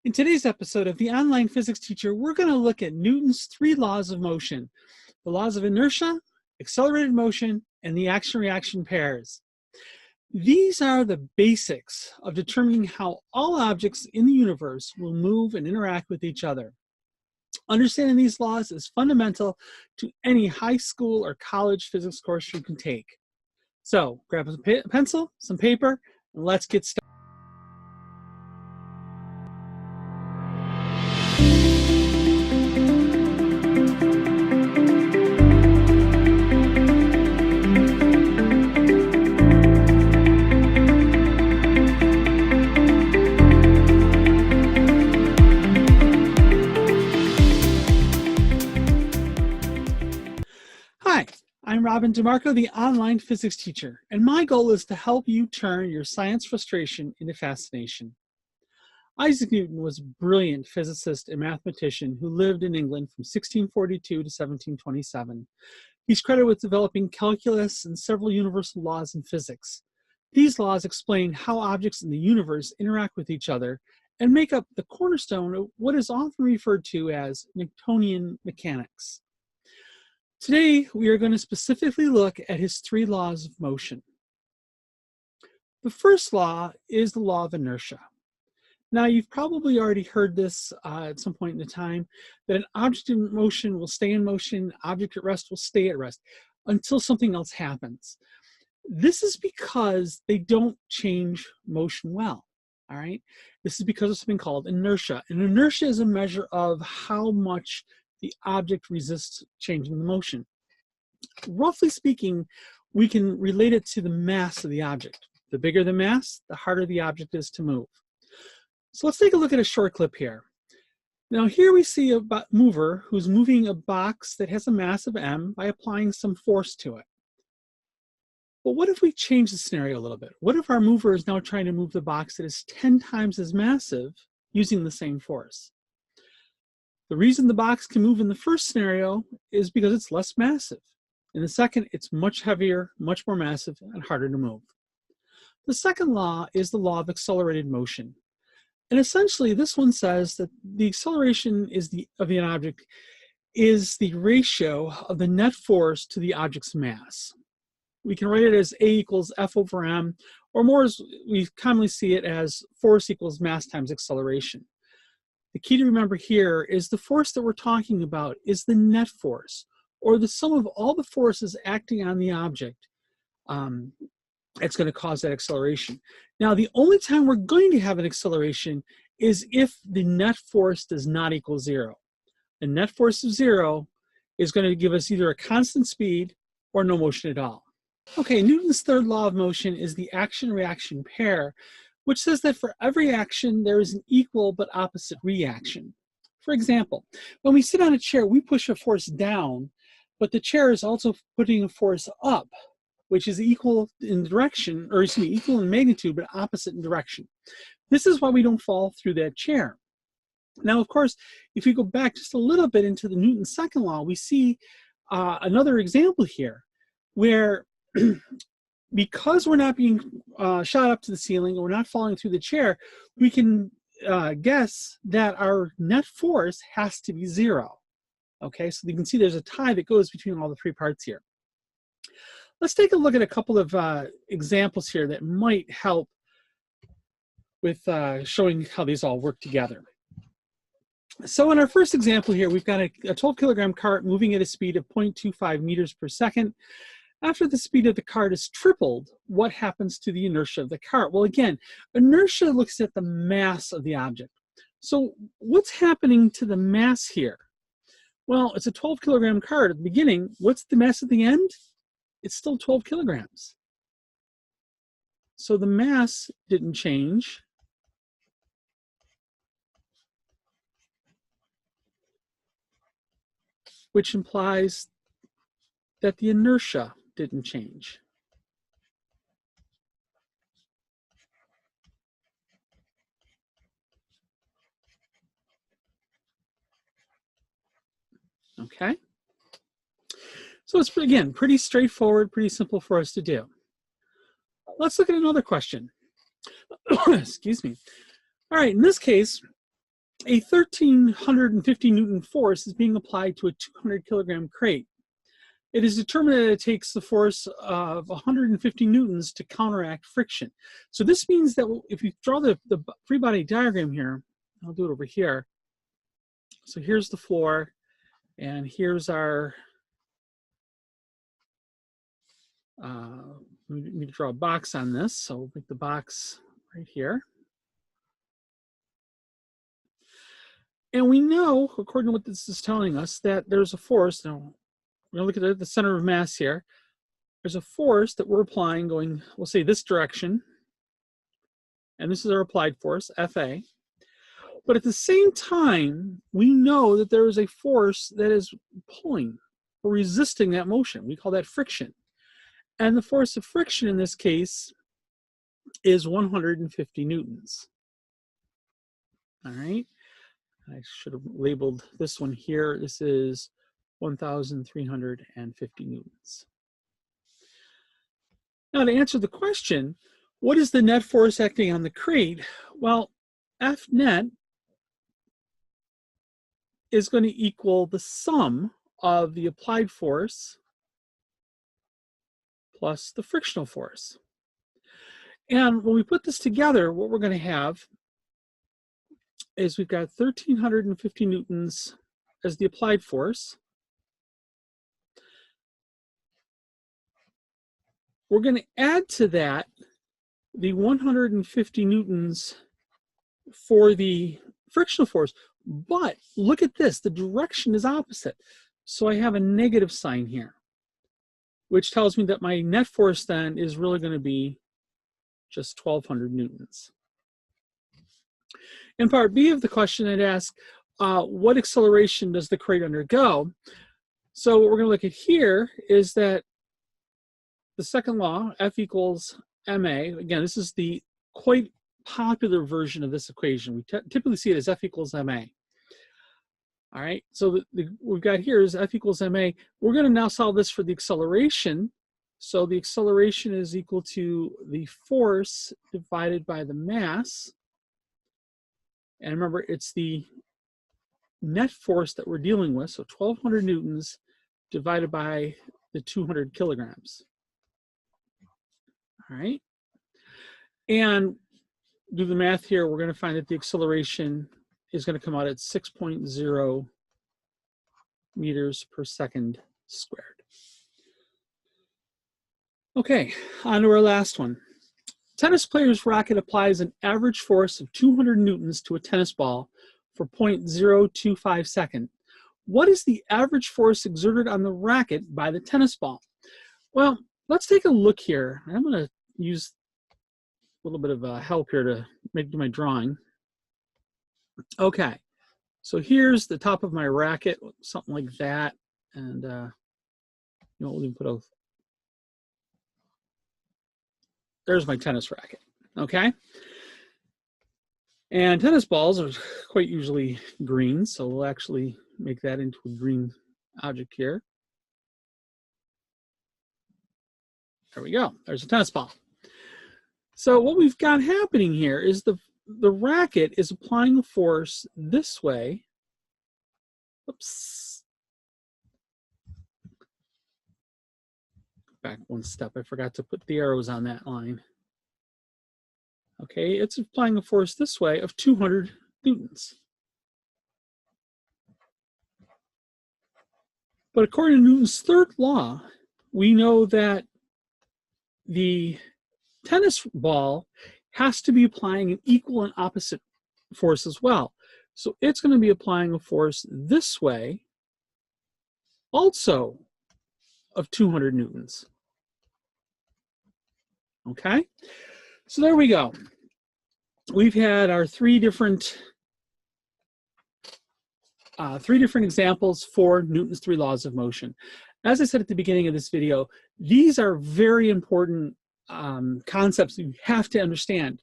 In today's episode of The Online Physics Teacher, we're going to look at Newton's three laws of motion: the laws of inertia, accelerated motion, and the action-reaction pairs. These are the basics of determining how all objects in the universe will move and interact with each other. Understanding these laws is fundamental to any high school or college physics course you can take. So grab a pencil, some paper, and let's get started. Hi, I'm Robin DeMarco, the online physics teacher, and my goal is to help you turn your science frustration into fascination. Isaac Newton was a brilliant physicist and mathematician who lived in England from 1642 to 1727. He's credited with developing calculus and several universal laws in physics. These laws explain how objects in the universe interact with each other and make up the cornerstone of what is often referred to as Newtonian mechanics. Today, we are going to specifically look at his three laws of motion. The first law is the law of inertia. Now, you've probably already heard this at some point in time, that an object in motion will stay in motion, an object at rest will stay at rest until something else happens. This is because they don't change motion well, all right? This is because of something called inertia. And inertia is a measure of how much the object resists changing the motion. Roughly speaking, we can relate it to the mass of the object. The bigger the mass, the harder the object is to move. So let's take a look at a short clip here. Now here we see a mover who's moving a box that has a mass of m by applying some force to it. But what if we change the scenario a little bit? What if our mover is now trying to move the box that is 10 times as massive using the same force? The reason the box can move in the first scenario is because it's less massive. In the second, it's much heavier, much more massive, and harder to move. The second law is the law of accelerated motion. And essentially, this one says that the acceleration of an object is the ratio of the net force to the object's mass. We can write it as A equals F over m, or more as we commonly see it as force equals mass times acceleration. The key to remember here is the force that we're talking about is the net force, or the sum of all the forces acting on the object. It's going to cause that acceleration. Now, the only time we're going to have an acceleration is if the net force does not equal zero. The net force of zero is going to give us either a constant speed or no motion at all. Okay, Newton's third law of motion is the action-reaction pair, which says that for every action, there is an equal but opposite reaction. For example, when we sit on a chair, we push a force down, but the chair is also putting a force up, which is equal in direction, or excuse me, equal in magnitude, but opposite in direction. This is why we don't fall through that chair. Now, of course, if we go back just a little bit into the Newton's second law, we see another example here, where because we're not being shot up to the ceiling, or we're not falling through the chair, we can guess that our net force has to be zero. Okay, so you can see there's a tie that goes between all the three parts here. Let's take a look at a couple of examples here that might help with showing how these all work together. So in our first example here, we've got a 12 kilogram cart moving at a speed of 0.25 meters per second. After the speed of the cart is tripled, what happens to the inertia of the cart? Well, again, inertia looks at the mass of the object. So what's happening to the mass here? Well, it's a 12 kilogram cart at the beginning. What's the mass at the end? It's still 12 kilograms. So the mass didn't change. Which implies that the inertia didn't change. Okay? So it's, again, pretty straightforward, pretty simple for us to do. Let's look at another question. Excuse me. All right, in this case, a 1,350 Newton force is being applied to a 200 kilogram crate. It is determined that it takes the force of 150 newtons to counteract friction. So this means that if you draw the free body diagram here, I'll do it over here. So here's the floor, and here's our, we need to draw a box on this. So we'll make the box right here. And we know, according to what this is telling us, that there's a force. Now, we're going to look at the center of mass here. There's a force that we're applying going, we'll say this direction. And this is our applied force, Fa. But at the same time, we know that there is a force that is pulling or resisting that motion. We call that friction. And the force of friction in this case is 150 newtons. All right. I should have labeled this one here. This is 1,350 newtons. Now, to answer the question, what is the net force acting on the crate? Well, F net is going to equal the sum of the applied force plus the frictional force. And when we put this together, what we're going to have is we've got 1,350 newtons as the applied force. We're going to add to that the 150 newtons for the frictional force. But look at this, the direction is opposite. So I have a negative sign here, which tells me that my net force then is really going to be just 1,200 newtons. In part B of the question, it asks, what acceleration does the crate undergo? So what we're going to look at here is that the second law, F equals ma, again, this is the quite popular version of this equation. We typically see it as F equals ma. All right, so we've got here is F equals ma. We're going to now solve this for the acceleration. So the acceleration is equal to the force divided by the mass. And remember, it's the net force that we're dealing with, so 1,200 newtons divided by the 200 kilograms. All right. And do the math here, we're going to find that the acceleration is going to come out at 6.0 meters per second squared. Okay, on to our last one. Tennis player's racket applies an average force of 200 newtons to a tennis ball for 0.025 seconds. What is the average force exerted on the racket by the tennis ball? Well, let's take a look here. I'm going to use a little bit of help here to do my drawing. Okay, so here's the top of my racket, something like that, and you know, we'll even put a. There's my tennis racket. Okay, and tennis balls are quite usually green, so we'll actually make that into a green object here. There we go. There's a tennis ball. So what we've got happening here is the racket is applying a force this way. Oops. Back one step. I forgot to put the arrows on that line. Okay, it's applying a force this way of 200 newtons. But according to Newton's third law, we know that the tennis ball has to be applying an equal and opposite force as well. So it's going to be applying a force this way, also of 200 newtons. Okay, so there we go. We've had our three different examples for Newton's three laws of motion. As I said at the beginning of this video, these are very important concepts that you have to understand.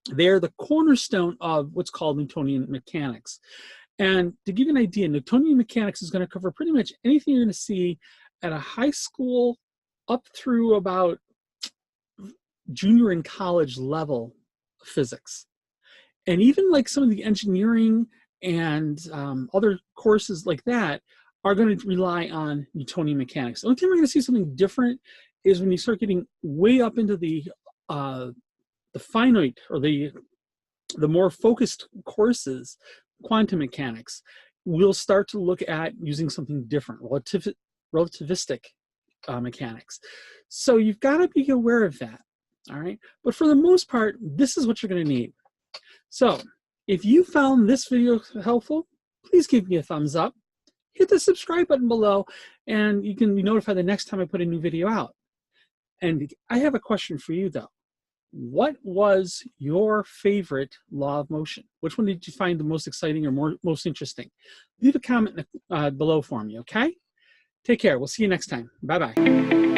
They're the cornerstone of what's called Newtonian mechanics. And to give you an idea, Newtonian mechanics is going to cover pretty much anything you're going to see at a high school up through about junior and college level of physics. And even like some of the engineering and other courses like that are going to rely on Newtonian mechanics. The only time we're going to see something different is when you start getting way up into the finite or the more focused courses, quantum mechanics. We'll start to look at using something different, relativistic mechanics. So you've got to be aware of that. All right. But for the most part, this is what you're going to need. So if you found this video helpful, please give me a thumbs up. Hit the subscribe button below, and you can be notified the next time I put a new video out. And I have a question for you, though. What was your favorite law of motion? Which one did you find the most exciting or most interesting? Leave a comment below for me, okay? Take care. We'll see you next time. Bye-bye.